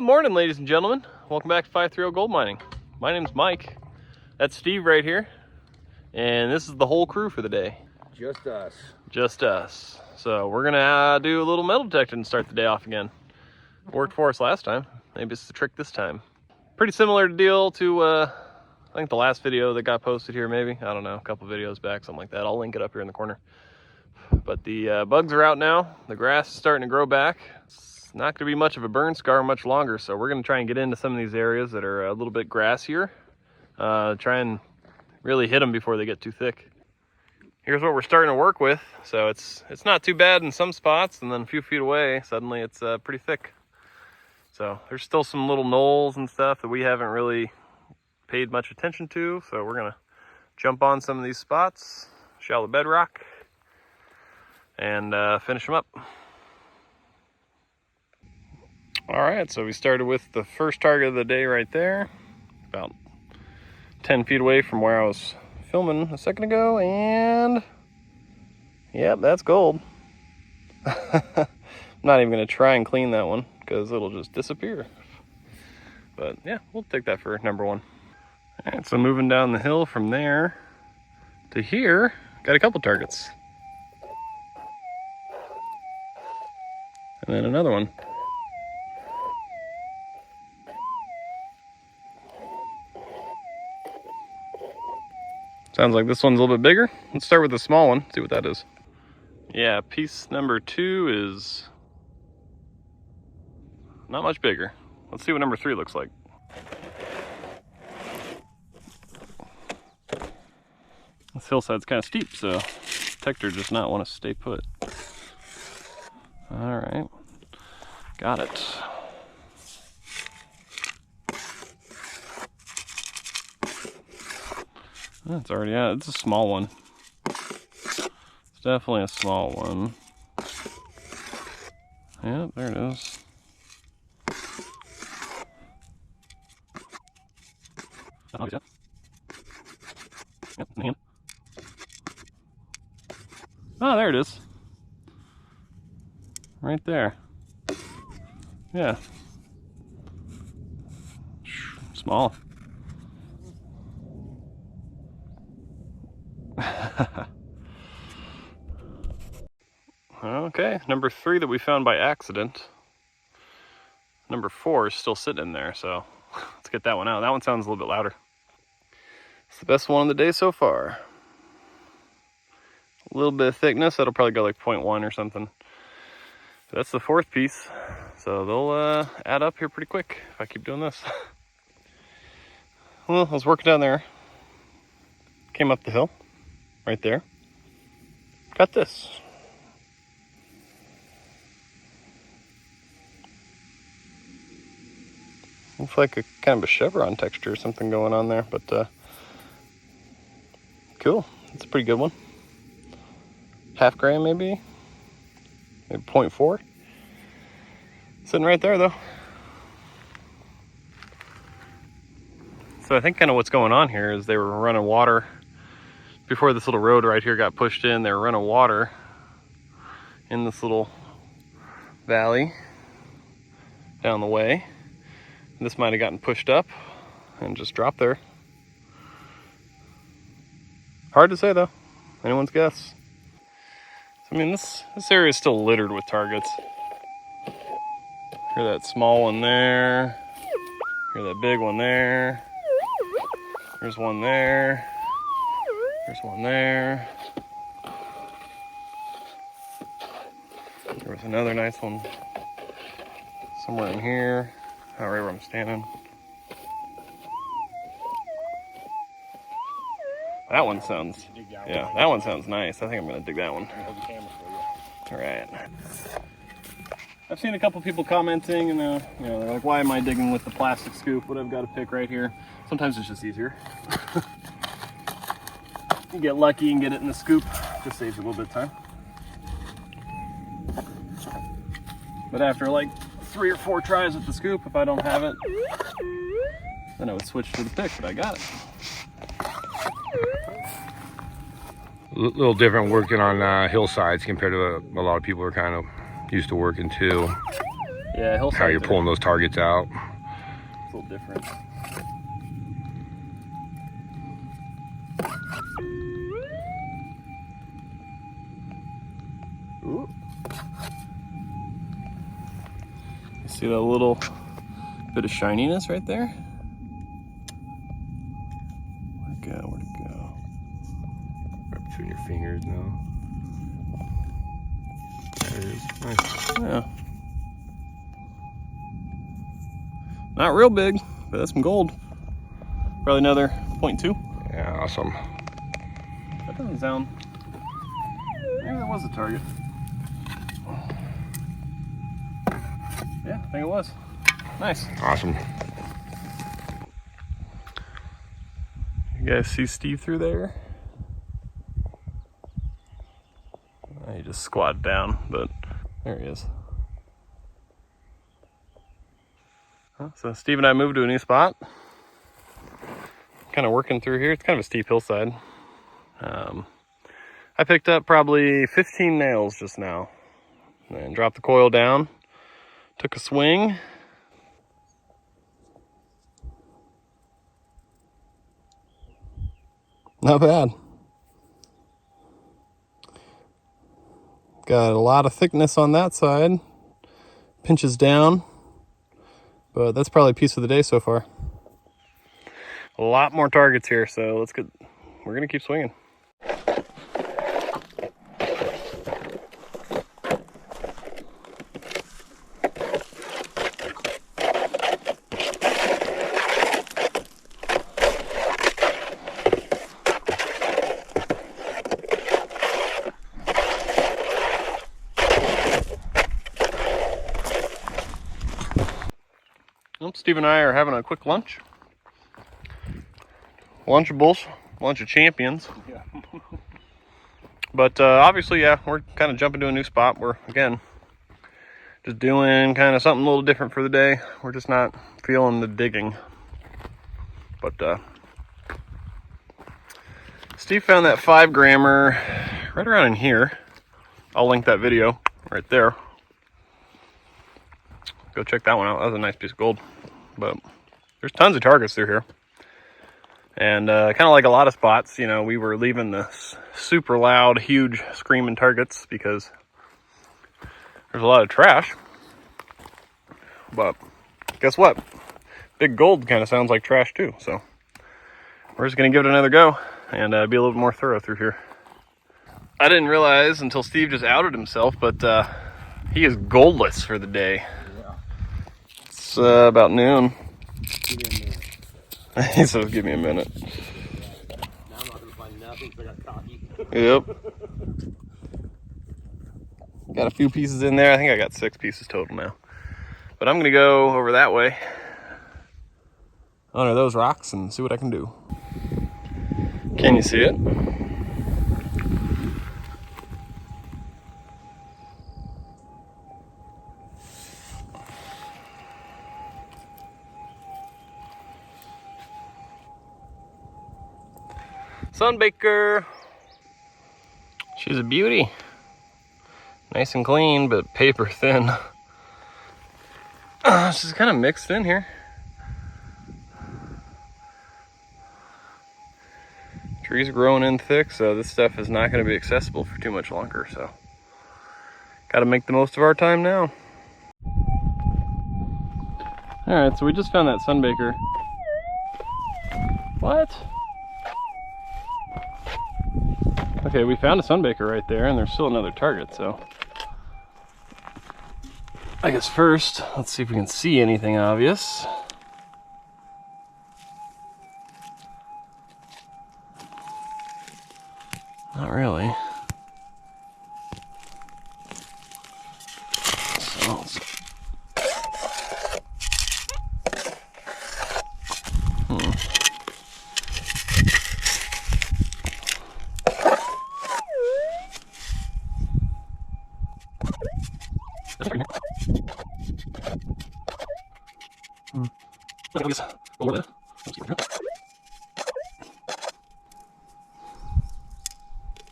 Good morning, ladies and gentlemen. Welcome back to 530 Gold Mining. My name's Mike. That's Steve right here. And this is the whole crew for the day. Just us. Just us. So we're gonna do a little metal detecting and start the day off again. Worked for us last time. Maybe it's the trick this time. Pretty similar deal to, I think the last video that got posted here maybe. I don't know, a couple videos back, something like that. I'll link it up here in the corner. But the bugs are out now. The grass is starting to grow back. It's not going to be much of a burn scar much longer, so we're going to try and get into some of these areas that are a little bit grassier. Try and really hit them before they get too thick. Here's what we're starting to work with. So it's not too bad in some spots, and then a few feet away, suddenly it's pretty thick. So there's still some little knolls and stuff that we haven't really paid much attention to. So we're going to jump on some of these spots, shallow bedrock, and finish them up. All right, so we started with the first target of the day right there, about 10 feet away from where I was filming a second ago, and yep, that's gold. I'm not even gonna try and clean that one because it'll just disappear. But yeah, we'll take that for number one. All right, so moving down the hill from there to here, got a couple targets. And then another one. Sounds like this one's a little bit bigger. Let's start with the small one, see what that is. Yeah, piece number 2 is not much bigger. Let's see what number 3 looks like. This hillside's kind of steep, so detector does not want to stay put. All right, got it. That's already out. It's a small one. It's definitely a small one. Yeah, there it is. Yep, hand. Oh, there it is. Right there. Yeah. Small. Okay, number 3 that we found by accident. Number 4 is still sitting in there, so let's get that one out. That one sounds a little bit louder. It's the best one of the day so far. A little bit of thickness, that'll probably go like 0.1 or something. That's the 4th piece, so they'll add up here pretty quick if I keep doing this. Well, I was working down there, came up the hill, right there, got this. Looks like a kind of a chevron texture or something going on there, but cool, it's a pretty good one. Half gram maybe 0.4. Sitting right there though. So I think kind of what's going on here is they were running water before this little road right here got pushed in. They were running water in this little valley down the way. This might have gotten pushed up and just dropped there. Hard to say though, anyone's guess. I mean, this area is still littered with targets. Hear that small one there. Hear that big one there. There's one there. There's one there. There was another nice one somewhere in here. Not right where I'm standing. That one sounds, yeah, that one sounds nice. I think I'm gonna dig that one. All right. I've seen a couple people commenting, and you know, they're like, "Why am I digging with the plastic scoop? What I've got to pick right here." Sometimes it's just easier. You get lucky and get it in the scoop. Just saves a little bit of time. But after like 3 or 4 tries with the scoop, if I don't have it, then I would switch to the pick. But I got it. A little different working on hillsides compared to a lot of people are kind of used to working too. Yeah, hillside. How you're pulling those targets out. It's a little different. Ooh. You see that little bit of shininess right there? Where'd it go? Where'd it go? Right between your fingers now. There it is. Nice. Yeah. Not real big, but that's some gold. Probably another 0.2. Yeah, awesome. That doesn't sound... Maybe that was a target. Yeah, I think it was. Nice. Awesome. You guys see Steve through there? He just squatted down, but there he is. So Steve and I moved to a new spot. Kind of working through here. It's kind of a steep hillside. I picked up probably 15 nails just now. And dropped the coil down. Took a swing. Not bad. Got a lot of thickness on that side. Pinches down. But that's probably a piece of the day so far. A lot more targets here, so we're gonna keep swinging. Steve and I are having a quick lunch. Lunchables, lunch of champions. Yeah. But obviously, yeah, we're kind of jumping to a new spot. We're, again, just doing kind of something a little different for the day. We're just not feeling the digging. But Steve found that 5 grammer right around in here. I'll link that video right there. Go check that one out. That was a nice piece of gold. But there's tons of targets through here. And kind of like a lot of spots, you know, we were leaving the super loud, huge screaming targets because there's a lot of trash. But guess what? Big gold kind of sounds like trash too. So we're just going to give it another go and be a little more thorough through here. I didn't realize until Steve just outed himself, but he is goldless for the day. It's about noon. He says, give me a minute. Now I'm not going to find nothing because I got cocky. Yep. Got a few pieces in there. I think I got 6 pieces total now. But I'm going to go over that way, under those rocks, and see what I can do. Can you see it? Sunbaker. She's a beauty. Nice and clean, but paper thin. She's kind of mixed in here. Trees are growing in thick, so this stuff is not going to be accessible for too much longer. So, got to make the most of our time now. All right, so we just found that sunbaker. What? Okay, we found a sunbaker right there, and there's still another target, so I guess first, let's see if we can see anything obvious. Not really. So let's...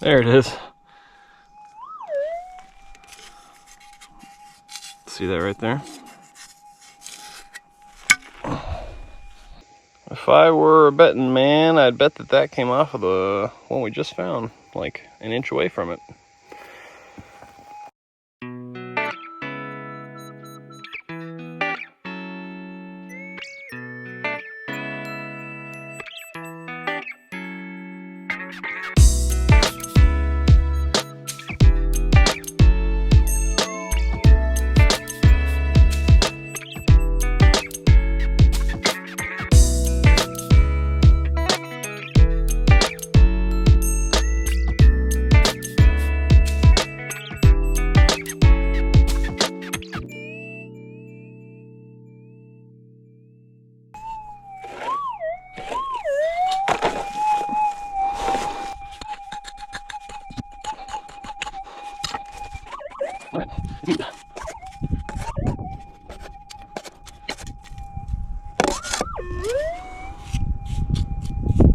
There it is. See that right there? If I were a betting man, I'd bet that that came off of the one we just found, like an inch away from it.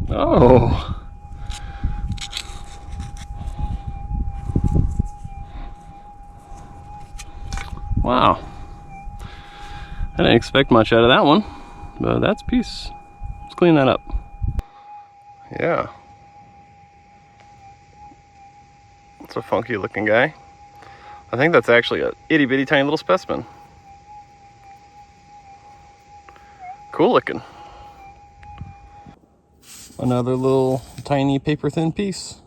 Oh. Wow. I didn't expect much out of that one, but that's a piece. Let's clean that up. Yeah. That's a funky looking guy. I think that's actually a itty bitty tiny little specimen. Cool looking. Another little tiny paper thin piece.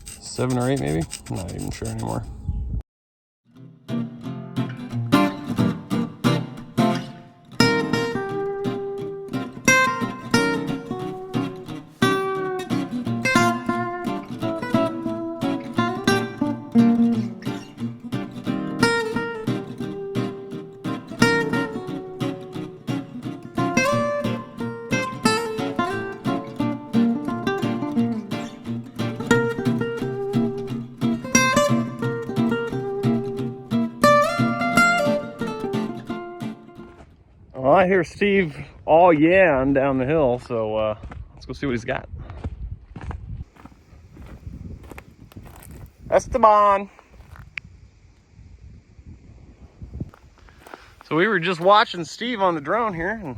7 or 8 maybe? I'm not even sure anymore. Well, I hear Steve all yeah down the hill, so let's go see what he's got. Esteban. So we were just watching Steve on the drone here, and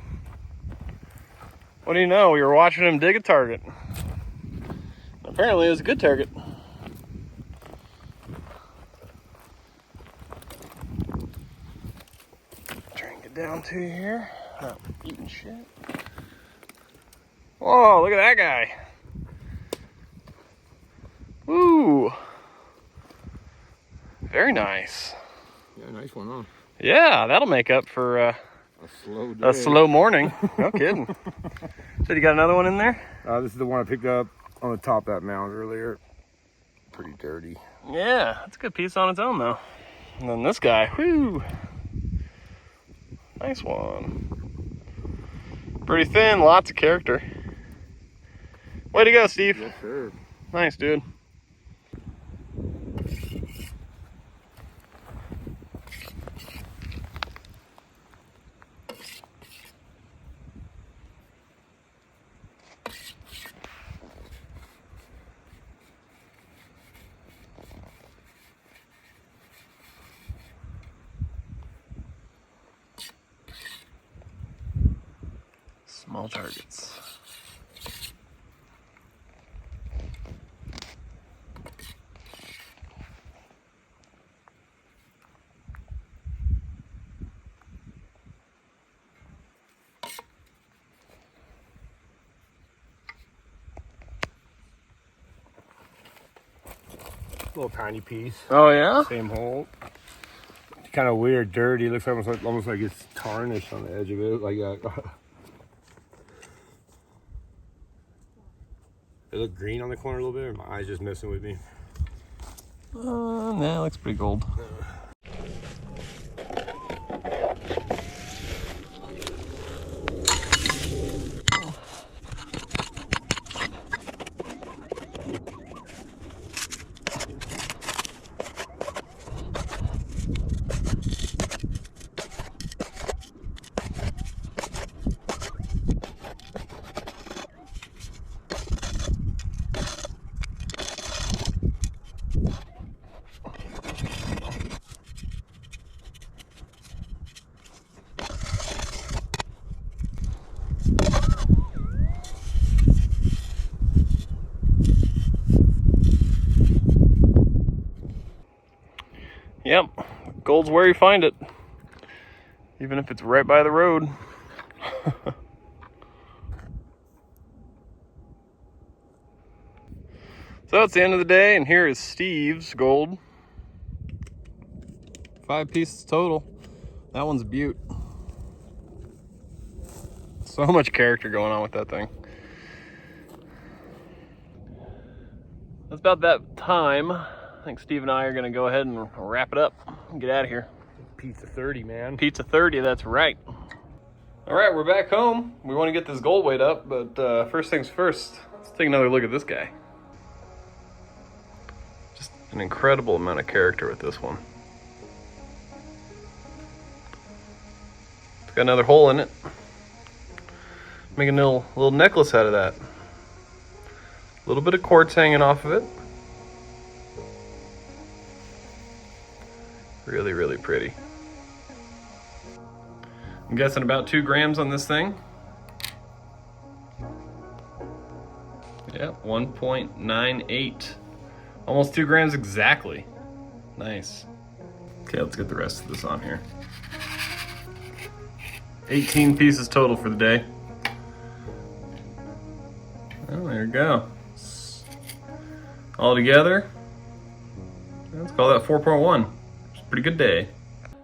what do you know? We were watching him dig a target. Apparently it was a good target. Try and get down to you here. Not eating shit. Whoa, look at that guy. Woo. Very nice. Yeah, nice one, huh? Yeah, that'll make up for A slow day. a slow morning. No kidding. So you got another one in there? This is the one I picked up on the top of that mound earlier. Pretty dirty. Yeah, that's a good piece on its own though. And then this guy, whoo. Nice one. Pretty thin, lots of character. Way to go, Steve. Yes, sir. Nice, dude. Small targets. Little tiny piece. Oh yeah? Same hole. It's kind of weird, dirty. It looks almost like it's tarnished on the edge of it. Like it looked green on the corner a little bit, or my eyes just messing with me? Nah, it looks pretty gold. Yep, gold's where you find it, even if it's right by the road. So it's the end of the day, and here is Steve's gold. 5 pieces total. That one's a beaut. So much character going on with that thing. That's about that time. I think Steve and I are gonna go ahead and wrap it up and get out of here. Pizza 30, man. Pizza 30, that's right. All right, we're back home. We want to get this gold weight up, but first things first, let's take another look at this guy. Just an incredible amount of character with this one. It's got another hole in it. Making a little necklace out of that. A little bit of quartz hanging off of it. Really, really pretty. I'm guessing about 2 grams on this thing. Yeah, 1.98. Almost 2 grams exactly. Nice. Okay, let's get the rest of this on here. 18 pieces total for the day. Oh, there you go. All together, let's call that 4.1. It's a pretty good day.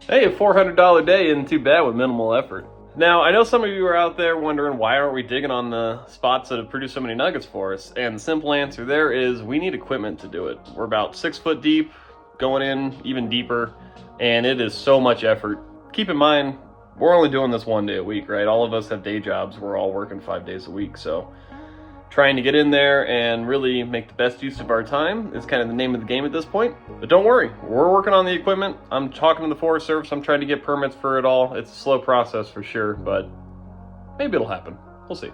Hey, a $400 day isn't too bad with minimal effort. Now, I know some of you are out there wondering why aren't we digging on the spots that have produced so many nuggets for us? And the simple answer there is we need equipment to do it. We're about 6 foot deep, going in even deeper, and it is so much effort. Keep in mind, we're only doing this 1 day a week, right? All of us have day jobs. We're all working 5 days a week, so trying to get in there and really make the best use of our time is kind of the name of the game at this point. But don't worry, we're working on the equipment. I'm talking to the Forest Service. I'm trying to get permits for it all. It's a slow process for sure, but maybe it'll happen. We'll see.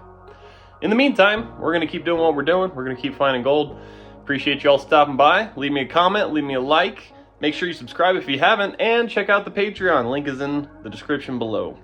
In the meantime, we're going to keep doing what we're doing. We're going to keep finding gold. Appreciate you all stopping by. Leave me a comment, leave me a like. Make sure you subscribe if you haven't, and check out the Patreon. Link is in the description below.